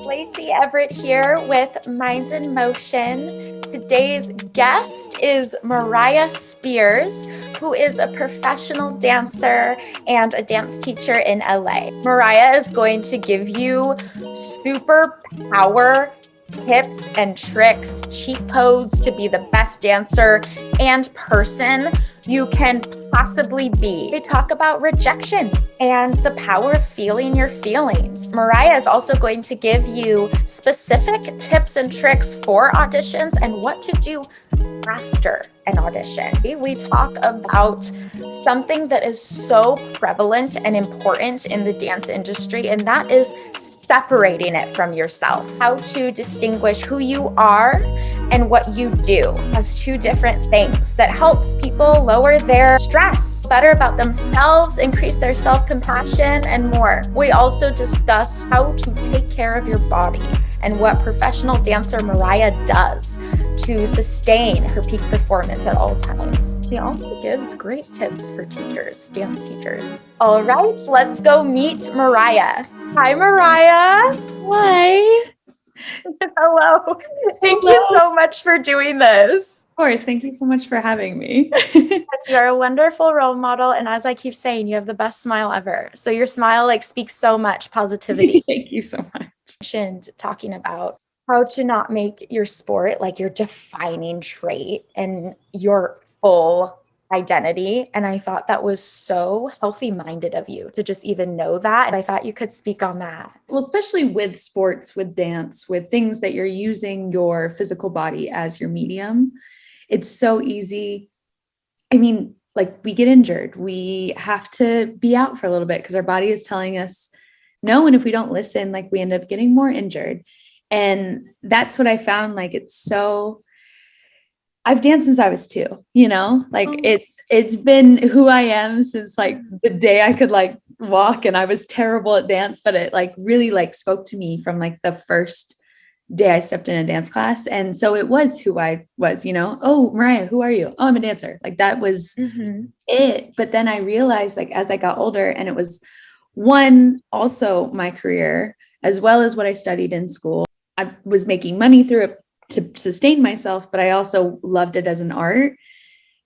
Lacey Everett here with Minds in Motion. Today's guest is Mariah Spears, who is a professional dancer and a dance teacher in LA. Mariah is going to give you superpower tips and tricks, cheat codes to be the best dancer and person you can possibly be. They talk about rejection and the power of feeling your feelings. Mariah is also going to give you specific tips and tricks for auditions and what to do after an audition. We talk about something that is so prevalent and important in the dance industry, and that is separating it from yourself. How to distinguish who you are and what you do as two different things that helps people lower their stress, better about themselves, increase their self-compassion, and more. We also discuss how to take care of your body and what professional dancer Mariah does to sustain her peak performance at all times. She also gives great tips for teachers, dance teachers. All right, let's go meet Mariah. Hi, Mariah. Hi. Hello. Thank you so much for doing this. Of course. Thank you so much for having me. You're a wonderful role model. And as I keep saying, you have the best smile ever. So your smile speaks so much positivity. Thank you so much. And talking about how to not make your sport like your defining trait and your full identity. And I thought that was so healthy-minded of you to just even know that. And I thought you could speak on that. Well, especially with sports, with dance, with things that you're using your physical body as your medium, it's so easy. I mean, we get injured. We have to be out for a little bit because our body is telling us no. And if we don't listen, we end up getting more injured. And that's what I found. I've danced since I was 2, it's been who I am since the day I could walk, and I was terrible at dance, but it really spoke to me from the first day I stepped in a dance class. And so it was who I was, oh, Mariah, who are you? Oh, I'm a dancer. That was it. But then I realized as I got older, and it was also my career, as well as what I studied in school. I was making money through it to sustain myself, but I also loved it as an art,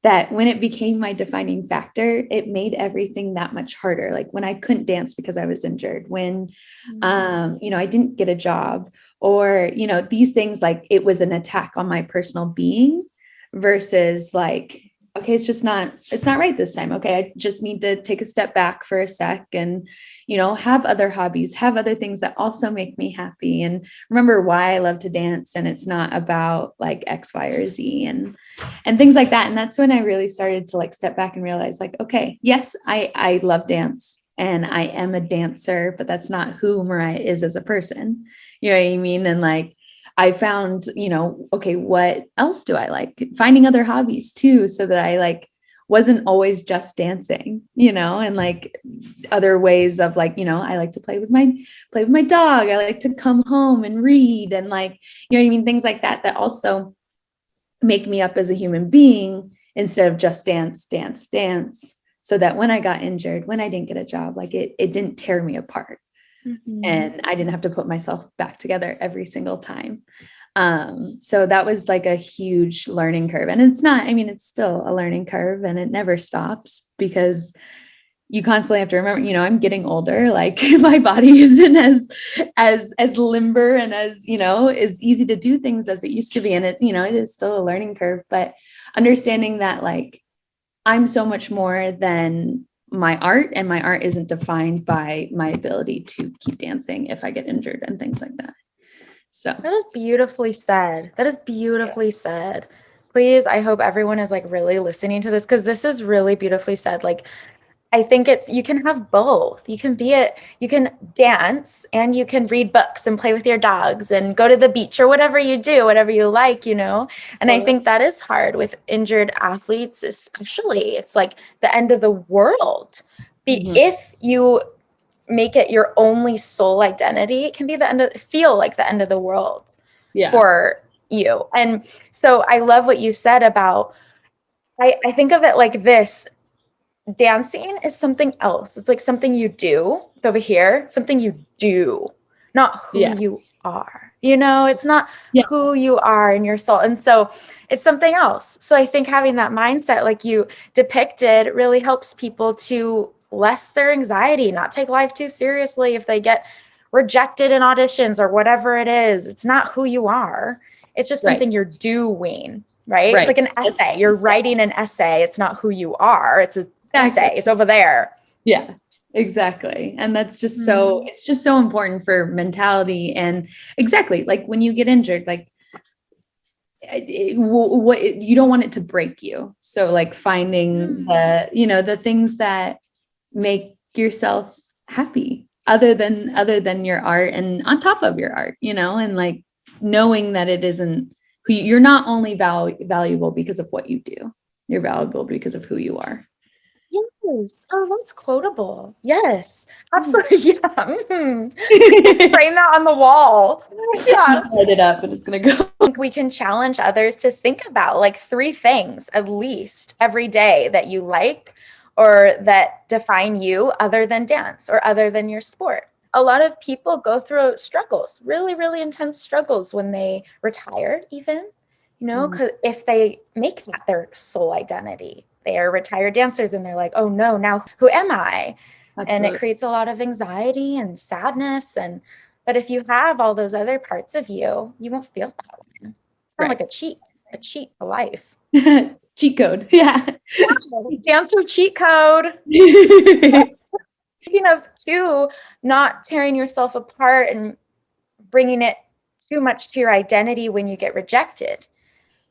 that when it became my defining factor, it made everything that much harder. When I couldn't dance because I was injured, when, I didn't get a job, or, these things, it was an attack on my personal being versus okay, it's not right this time. Okay. I just need to take a step back for a sec and, have other hobbies, have other things that also make me happy, and remember why I love to dance. And it's not about X, Y, or Z and things like that. And that's when I really started to step back and realize okay, yes, I love dance and I am a dancer, but that's not who Mariah is as a person. You know what I mean? And I found, okay, what else do I like? Finding other hobbies too, so that I wasn't always just dancing, and other ways of I like to play with my dog. I like to come home and read, and you know what I mean? Things like that also make me up as a human being instead of just dance. So that when I got injured, when I didn't get a job, it didn't tear me apart. And I didn't have to put myself back together every single time. So that was a huge learning curve. And it's still a learning curve, and it never stops because you constantly have to remember, I'm getting older. My body isn't as limber and as, as easy to do things as it used to be. And it is still a learning curve, but understanding that I'm so much more than my art, and my art isn't defined by my ability to keep dancing if I get injured and things like that. So that is beautifully said. That is beautifully said. Please, I hope everyone is really listening to this, because this is really beautifully said. I think you can have both. You can dance and you can read books and play with your dogs and go to the beach or whatever you do, whatever you like, And I think that is hard with injured athletes, especially. It's the end of the world. If you make it your only sole identity, it can be feel like the end of the world for you. And so I love what you said about, I think of it like this. Dancing is something else. It's something you do over here, something you do, not who you are. You know, it's not Yeah. who you are in your soul. And so it's something else. So I think having that mindset, like you depicted, really helps people to less their anxiety, not take life too seriously if they get rejected in auditions or whatever it is. It's not who you are. It's just Right. something you're doing, right? It's Right. like an essay. You're writing an essay. It's not who you are. It's an essay. It's over there. Yeah, exactly. And that's just so, it's just so important for mentality. And exactly, like when you get injured, like what you don't want it to break you. So like finding the things that make yourself happy other than your art and on top of your art, and like knowing that it isn't you're not only valuable because of what you do, you're valuable because of who you are. Yes. Oh, that's quotable. Yes, absolutely. Yeah. Frame that on the wall. Yeah. Light it up and it's going to go. I think we can challenge others to think about like 3 things at least every day that you like or that define you other than dance or other than your sport. A lot of people go through struggles, really, really intense struggles when they retire, even, because if they make that their sole identity, they are retired dancers and they're like, oh no, now who am I? Absolutely. And it creates a lot of anxiety and sadness. But if you have all those other parts of you, you won't feel that way. It's kind of like a cheat for life. Cheat code. Yeah. Dancer cheat code. Speaking of too, not tearing yourself apart and bringing it too much to your identity when you get rejected.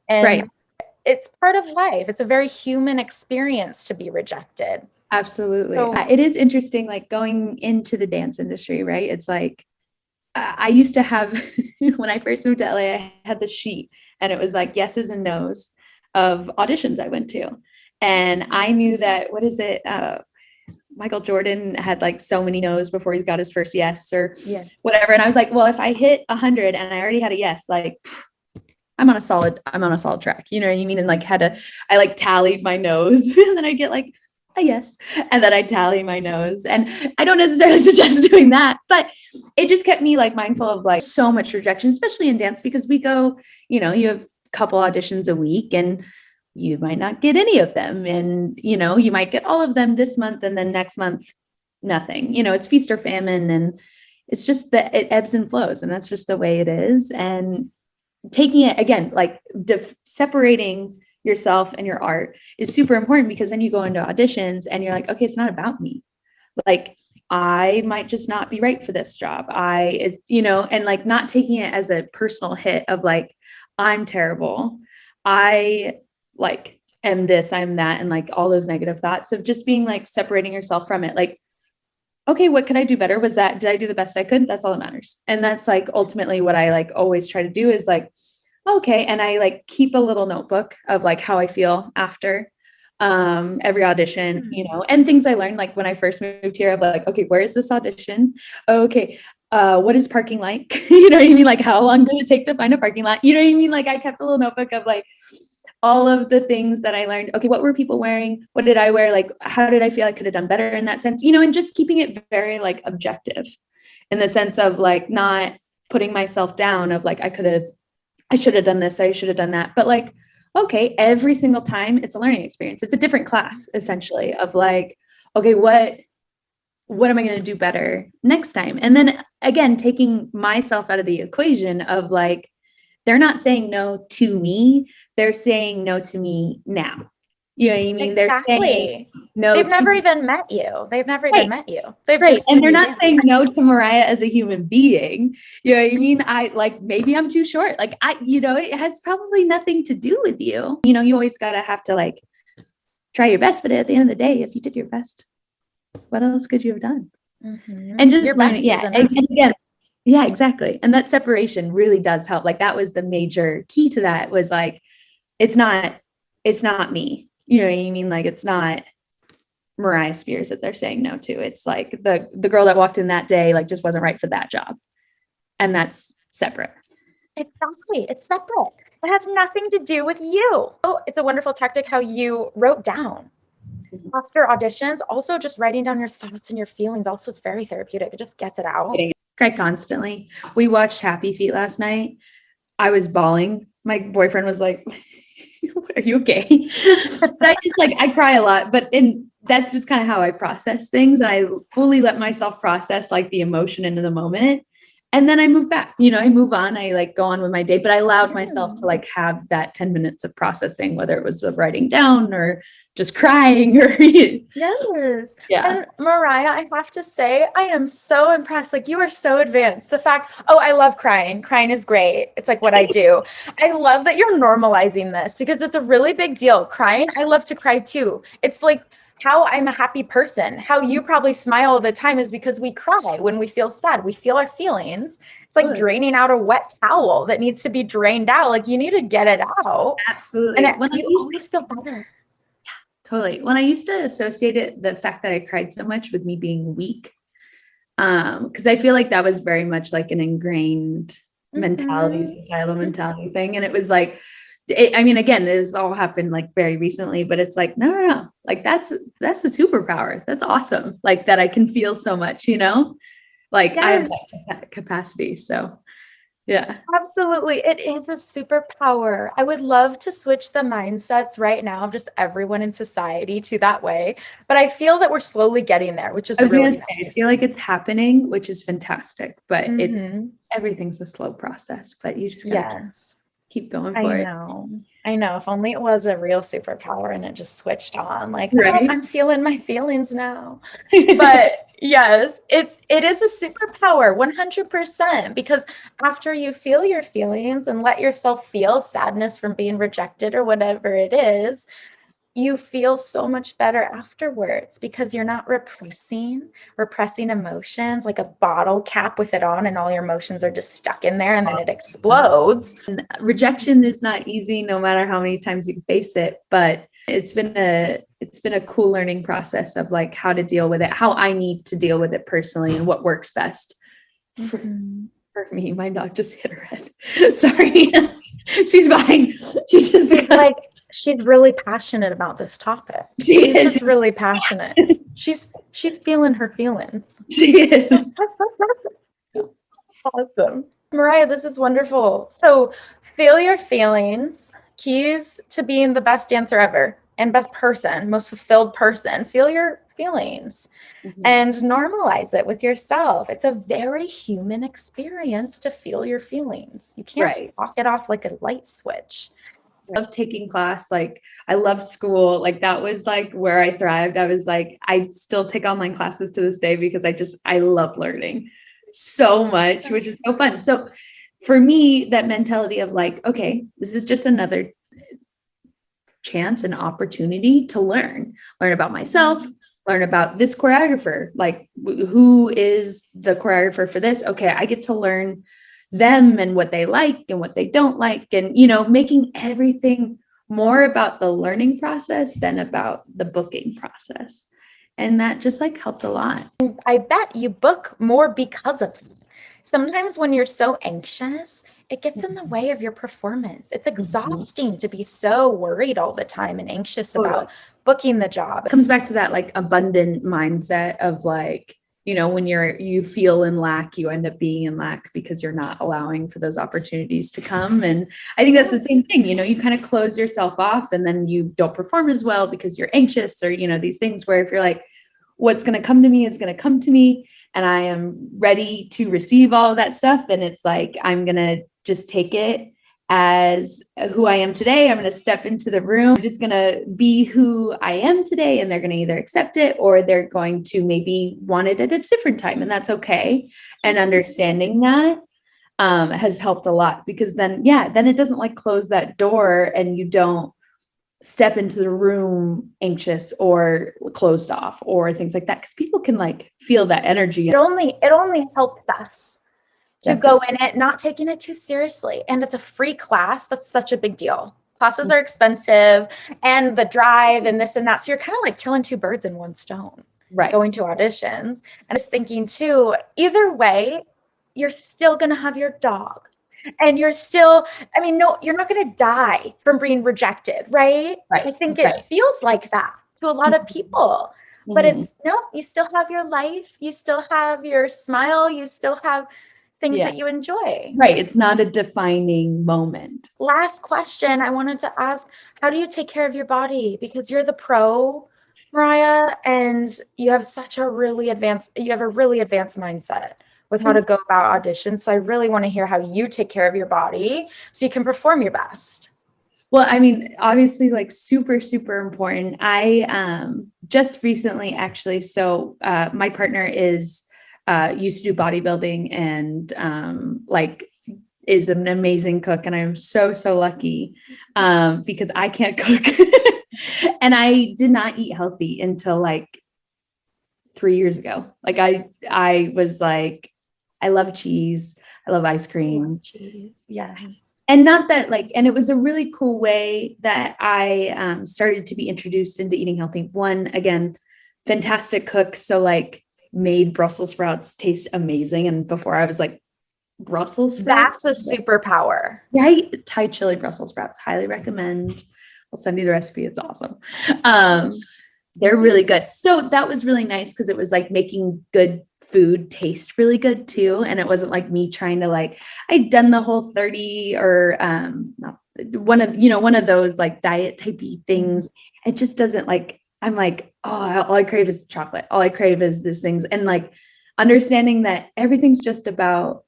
And it's part of life. It's a very human experience to be rejected. Absolutely. So, it is interesting, like going into the dance industry, right? It's like, I used to have, when I first moved to LA, I had this sheet and it was like yeses and nos of auditions I went to. And I knew that, Michael Jordan had like so many no's before he got his first yes or whatever. And I was like, well, if I hit 100 and I already had a yes, like I'm on a solid track. You know what I mean? And like I like tallied my no's and then I get like a yes. And then I tally my no's. And I don't necessarily suggest doing that, but it just kept me like mindful of like so much rejection, especially in dance, because we go, you have a couple auditions a week and you might not get any of them. And, you might get all of them this month and then next month, nothing. It's feast or famine. And it's just that it ebbs and flows. And that's just the way it is. And taking it again, like separating yourself and your art is super important, because then you go into auditions and you're like, okay, it's not about me. Like, I might just not be right for this job. And like not taking it as a personal hit of like, I'm terrible. I like am this, I'm that. And like all those negative thoughts of just being like separating yourself from it. Like, okay, what could I do better? Did I do the best I could? That's all that matters. And that's like ultimately what I like always try to do is like, okay. And I like keep a little notebook of like how I feel after every audition, and things I learned like when I first moved here of like, okay, where is this audition? Okay. What is parking like? You know what I mean? Like, how long did it take to find a parking lot? You know what I mean? Like, I kept a little notebook of like all of the things that I learned. Okay, what were people wearing? What did I wear? Like, how did I feel I could have done better in that sense? And just keeping it very like objective in the sense of like not putting myself down of like, I should have done this, I should have done that. But like, okay, every single time it's a learning experience. It's a different class essentially of like, okay, what am I going to do better next time? And then again, taking myself out of the equation of like, they're not saying no to me. They're saying no to me now. You know what I mean? Exactly. They're saying no. They've never even met you. They've never even met you. They've just and they're not saying no to Mariah as a human being. You know what I mean? I like, maybe I'm too short. Like it has probably nothing to do with you. You always gotta have to like try your best. But at the end of the day, if you did your best, what else could you have done? Mm-hmm. And just learn it. Yeah. And again, yeah, exactly. And that separation really does help. Like that was the major key to that was like, it's not me. You know what I mean? Like, it's not Mariah Spears that they're saying no to. It's like the girl that walked in that day, like just wasn't right for that job. And that's separate. Exactly. It's separate. It has nothing to do with you. Oh, it's a wonderful tactic how you wrote down after auditions. Also, just writing down your thoughts and your feelings also is very therapeutic. It just gets it out. Cry constantly. We watched Happy Feet last night. I was bawling. My boyfriend was like, are you okay? But I cry a lot, but that's just kind of how I process things. And I fully let myself process like the emotion into the moment. And then I move back, I move on. I like go on with my day, but I allowed myself to like have that 10 minutes of processing, whether it was writing down or just crying or Yes. yeah. And Mariah, I have to say, I am so impressed. Like, you are so advanced. The fact, oh, I love crying. Crying is great. It's like what I do. I love that you're normalizing this because it's a really big deal. Crying, I love to cry too. It's like how I'm a happy person. How you probably smile all the time is because we cry when we feel sad. We feel our feelings. It's like draining out a wet towel that needs to be drained out. Like, you need to get it out. Absolutely. And you always feel better. Totally. When I used to associate it, the fact that I cried so much with me being weak, because I feel like that was very much like an ingrained mentality, societal mentality thing. And it was like, I mean, again, this all happened like very recently, but it's like, no. Like that's a superpower. That's awesome. Like that I can feel so much, like I have that capacity. So yeah. Absolutely. It is a superpower. I would love to switch the mindsets right now of just everyone in society to that way. But I feel that we're slowly getting there, which is really nice. I feel like it's happening, which is fantastic, but everything's a slow process, but you just gotta keep going for it. I know. If only it was a real superpower and it just switched on. Like, oh, I'm feeling my feelings now. But yes, it is a superpower, 100%. Because after you feel your feelings and let yourself feel sadness from being rejected or whatever it is, you feel so much better afterwards because you're not repressing emotions like a bottle cap with it on, and all your emotions are just stuck in there and then it explodes. And rejection is not easy no matter how many times you face it, but it's been a cool learning process of like how to deal with it, how I need to deal with it personally, and what works best for me. My dog just hit her head. Sorry. She's fine. She just like she's really passionate about this topic. She's just really passionate. She's feeling her feelings. She is. Awesome. Mariah, this is wonderful. So feel your feelings, keys to being the best dancer ever and best person, most fulfilled person. Feel your feelings and normalize it with yourself. It's a very human experience to feel your feelings. You can't walk it off like a light switch. I love taking class. Like I loved school. Like that was like where I thrived. I was like, I still take online classes to this day because I love learning so much, which is so fun. So for me, that mentality of like, okay, this is just another chance and opportunity to learn about myself, learn about this choreographer, like who is the choreographer for this? Okay, I get to learn them and what they like and what they don't like, and making everything more about the learning process than about the booking process. And that just like helped a lot. I bet you book more because of it. Sometimes when you're so anxious, it gets in the way of your performance. It's exhausting to be so worried all the time and anxious about booking the job. It comes back to that like abundant mindset of like, when you feel in lack, you end up being in lack because you're not allowing for those opportunities to come. And I think that's the same thing, you kind of close yourself off and then you don't perform as well because you're anxious or, these things where if you're like, what's going to come to me is going to come to me and I am ready to receive all of that stuff. And it's like, I'm going to just take it as who I am today. I'm going to step into the room. I'm just going to be who I am today. And they're going to either accept it or they're going to maybe want it at a different time. And that's okay. And understanding that has helped a lot because then it doesn't like close that door and you don't step into the room anxious or closed off or things like that. Cause people can like feel that energy. It only helps us to go in it, not taking it too seriously. And it's a free class. That's such a big deal. Classes are expensive and the drive and this and that. So you're kind of like killing two birds in one stone, going to auditions. And just thinking too, either way, you're still going to have your dog and you're still, you're not going to die from being rejected, right? I think it feels like that to a lot of people. but it's no, you still have your life, you still have your smile, you still have things that you enjoy. Right. It's not a defining moment. Last question I wanted to ask, how do you take care of your body? Because you're the pro, Mariah, and you have a really advanced mindset with how to go about auditions. So I really want to hear how you take care of your body so you can perform your best. Well, I mean, obviously, like super, super important. I just recently actually, so my partner is used to do bodybuilding and like is an amazing cook. And I'm so, so lucky because I can't cook. And I did not eat healthy until like 3 years ago. Like I was like, I love cheese. I love ice cream. Yeah. And not that like, and it was a really cool way that I started to be introduced into eating healthy. One, again, fantastic cook. So like made Brussels sprouts taste amazing. And before I was like, Brussels sprouts? That's a superpower. Right? Thai chili Brussels sprouts. Highly recommend. I'll send you the recipe. It's awesome. They're really good. So that was really nice because it was like making good food taste really good too. And it wasn't like me trying to like, I'd done the whole 30 or not one of those like diet typey things. It just doesn't like, I'm like, oh, all I crave is chocolate. All I crave is these things. And like understanding that everything's just about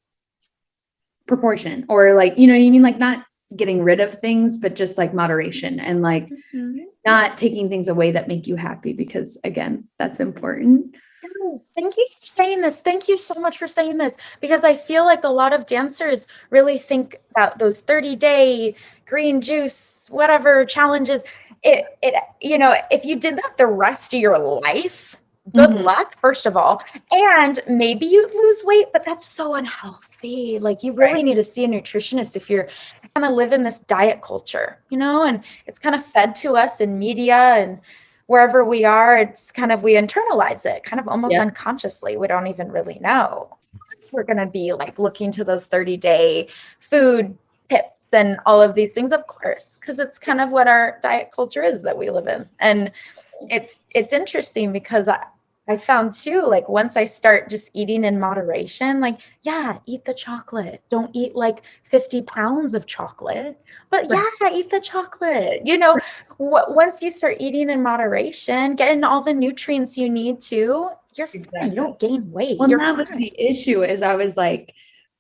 proportion or like, you know what I mean? Like not getting rid of things, but just like moderation and like not taking things away that make you happy, because again, that's important. Yes, thank you for saying this. Thank you so much for saying this, because I feel like a lot of dancers really think about those 30-day green juice, whatever challenges. If you did that the rest of your life, good luck, first of all. And maybe you lose weight, but that's so unhealthy. Like you really need to see a nutritionist if you're kind of live in this diet culture, and it's kind of fed to us in media and wherever we are. It's kind of, we internalize it kind of almost unconsciously. We don't even really know. We're going to be like looking to those 30-day food tips and all of these things, of course, because it's kind of what our diet culture is that we live in. And it's interesting because I found too, like once I start just eating in moderation, like, yeah, eat the chocolate. Don't eat like 50 pounds of chocolate, but yeah, eat the chocolate. Once you start eating in moderation, getting all the nutrients you need to, you're fine. You don't gain weight. Well, You're that was the issue is I was like,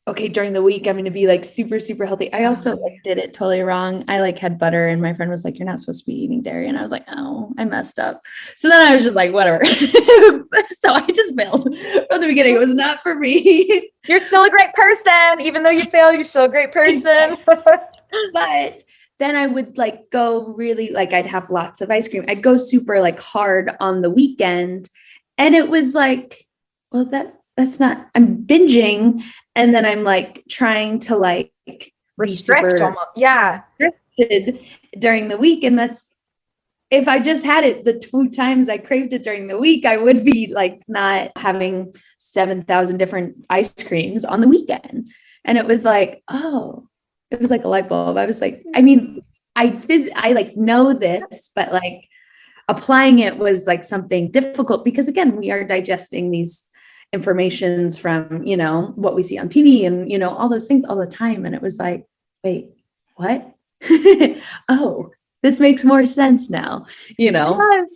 okay, during the week, I'm going to be like super, super healthy. I also like did it totally wrong. I like had butter and my friend was like, you're not supposed to be eating dairy. And I was like, oh, I messed up. So then I was just like, whatever. So I just failed from the beginning. It was not for me. You're still a great person. Even though you failed, you're still a great person. But then I would like go really, like I'd have lots of ice cream. I'd go super like hard on the weekend. And it was like, well, that's not, I'm binging. And then I'm like trying to like restrict almost. Yeah. Restricted during the week. And that's, if I just had it the 2 times I craved it during the week, I would be like not having 7,000 different ice creams on the weekend. And it was like, oh, it was like a light bulb. I was like, I mean, I like know this, but like applying it was like something difficult because again, we are digesting these informations from, what we see on TV and, all those things all the time. And it was like, wait, what? Oh, this makes more sense now, Yes.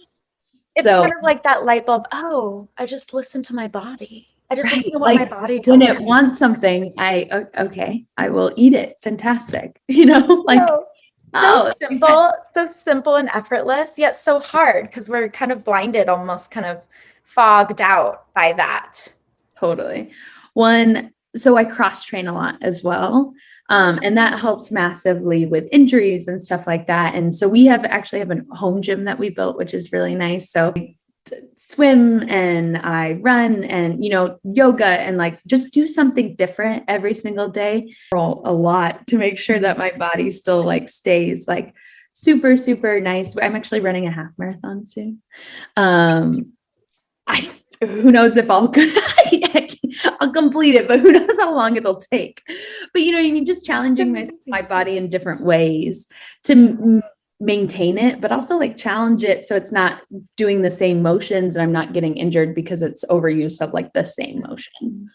It's kind of like that light bulb. Oh, I just listen to my body. I just listen to what my body tells me. When it wants something, I will eat it. Fantastic. So simple and effortless, yet so hard because we're kind of blinded, almost kind of fogged out by that. Totally. So I cross train a lot as well. And that helps massively with injuries and stuff like that. And so we actually have a home gym that we built, which is really nice. So I swim and I run and, yoga and like just do something different every single day. A lot to make sure that my body still like stays like super, super nice. I'm actually running a half marathon soon. Who knows if I'll complete it, but who knows how long it'll take. But just challenging my body in different ways to maintain it, but also like challenge it so it's not doing the same motions and I'm not getting injured because it's overuse of like the same motion.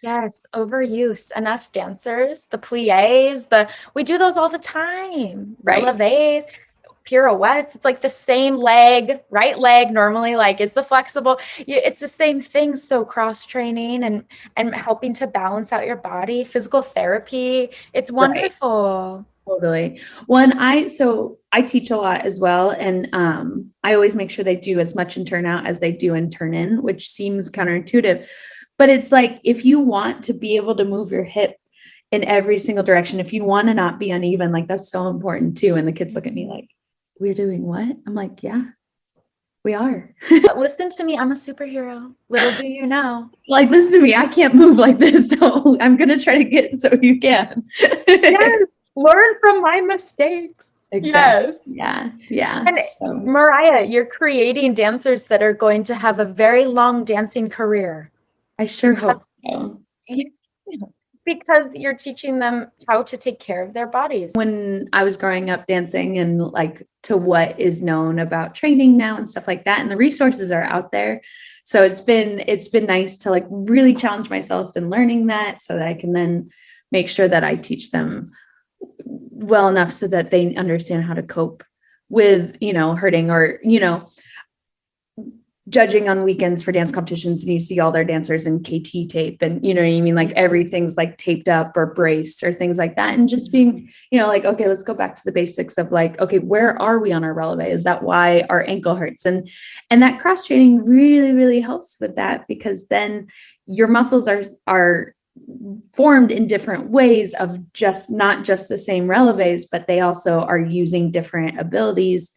Yes, overuse. And us dancers, the plies, we do those all the time. Right. Releves, pirouettes. It's like the same leg, right leg normally like is the flexible. It's the same thing. So cross training and helping to balance out your body, physical therapy. It's wonderful. Totally. Well, and so I teach a lot as well. And I always make sure they do as much in turnout as they do in turn in, which seems counterintuitive. But it's like, if you want to be able to move your hip in every single direction, if you want to not be uneven, like that's so important too. And the kids look at me like, we're doing what? I'm like, yeah, we are. Listen to me. I'm a superhero. Little do you know. Like, listen to me. I can't move like this. So I'm going to try to get so you can. Yes. Learn from my mistakes. Exactly. Yes. Yeah. And so. Mariah, you're creating dancers that are going to have a very long dancing career. I sure hope so. Because you're teaching them how to take care of their bodies. When I was growing up dancing and like to what is known about training now and stuff like that, and the resources are out there. So it's been nice to like really challenge myself in learning that so that I can then make sure that I teach them well enough so that they understand how to cope with, hurting or, judging on weekends for dance competitions and you see all their dancers in KT tape and you know what I mean? Like everything's like taped up or braced or things like that. And just being, like, okay, let's go back to the basics of like, okay, where are we on our releve? Is that why our ankle hurts? And that cross training really, really helps with that because then your muscles are formed in different ways of not just the same releves, but they also are using different abilities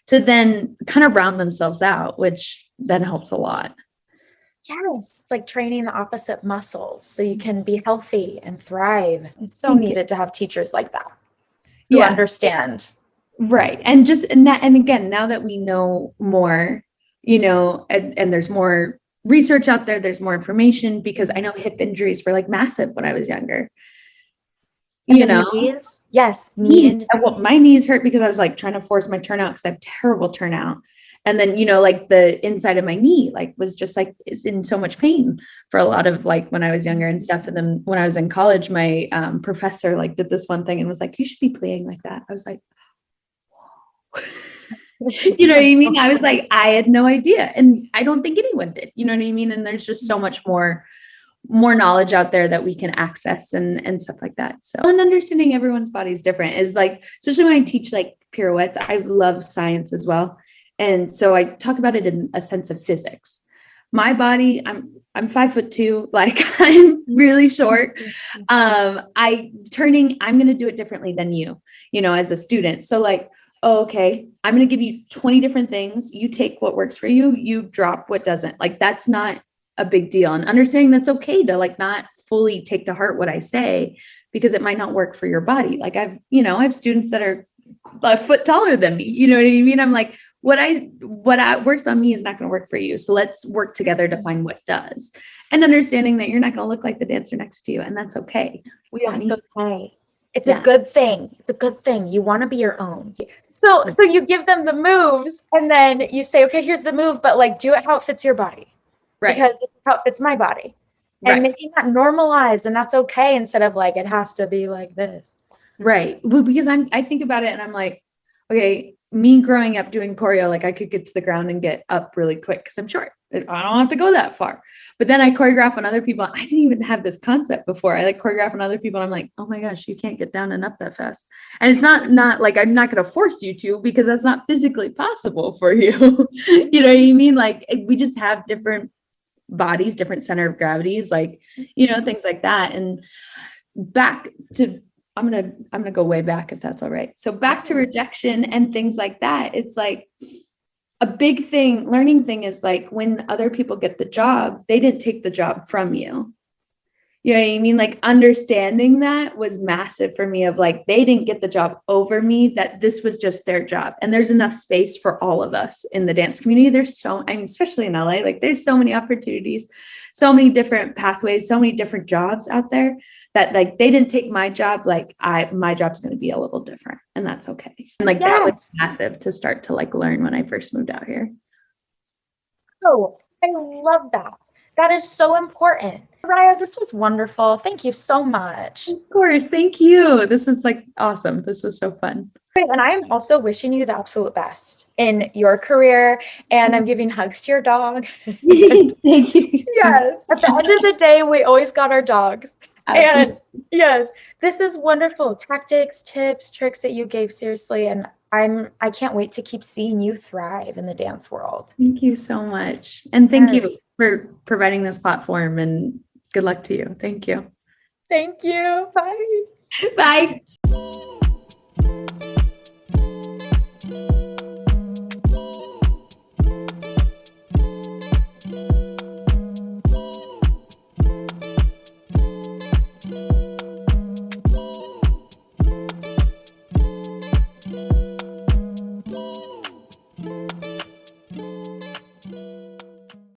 to then kind of round themselves out, which then helps a lot. Yes, it's like training the opposite muscles so you can be healthy and thrive. It's so needed to have teachers like that who understand. Right. And again, now that we know more, and there's more research out there, there's more information because I know hip injuries were like massive when I was younger. Knees? Yes. Well, my knees hurt because I was like trying to force my turnout because I have terrible turnout. And then, like the inside of my knee, like was just like, is in so much pain for a lot of like when I was younger and stuff. And then when I was in college, my professor like did this one thing and was like, you should be playing like that. I was like, whoa. You know what I mean? I was like, I had no idea. And I don't think anyone did, you know what I mean? And there's just so much more knowledge out there that we can access and stuff like that. So, and understanding everyone's body is different is like, especially when I teach like pirouettes, I love science as well. And so I talk about it in a sense of physics. My body, I'm 5'2", like I'm really short. I'm going to do it differently than you, as a student. So like, okay, I'm going to give you 20 different things. You take what works for you. You drop what doesn't. Like, that's not a big deal. And understanding that's okay to like not fully take to heart what I say because it might not work for your body. Like I have students that are a foot taller than me. You know what I mean? I'm like, what works on me is not going to work for you. So let's work together to find what does. And understanding that you're not going to look like the dancer next to you, and that's okay. It's okay. It's a good thing. It's a good thing. You want to be your own. So you give them the moves, and then you say, okay, here's the move, but like do it how it fits your body, right? Because this is how it fits my body, and making that normalized, and that's okay instead of like it has to be like this, right? Well, because I think about it, and I'm like, okay. Me growing up doing choreo, like I could get to the ground and get up really quick because I'm short. I don't have to go that far. But then I choreograph on other people. I didn't even have this concept before. I like choreograph on other people. And I'm like, oh my gosh, you can't get down and up that fast. And it's not like I'm not going to force you to because that's not physically possible for you. You know what I mean? Like we just have different bodies, different center of gravities, like, things like that. And back to I'm going to go way back if that's all right. So back to rejection and things like that. It's like a big thing, learning thing is like when other people get the job, they didn't take the job from you. You know what I mean? Like understanding that was massive for me of like, they didn't get the job over me, that this was just their job. And there's enough space for all of us in the dance community. Especially in LA, like there's so many opportunities, so many different pathways, so many different jobs out there that like, they didn't take my job. Like my job's going to be a little different. and that's okay. And like that was Yes. massive to start to like learn when I first moved out here. Oh, I love that. That is so important. Mariah, this was wonderful. Thank you so much. Of course. Thank you. This is like awesome. This was so fun. And I am also wishing you the absolute best in your career. And I'm giving hugs to your dog. Thank you. Yes. At the end of the day, we always got our dogs. Absolutely. And yes, this is wonderful. Tactics, tips, tricks that you gave, seriously. And I can't wait to keep seeing you thrive in the dance world. Thank you so much. And thank Yes. you for providing this platform, and good luck to you. Thank you. Thank you. Bye. Bye.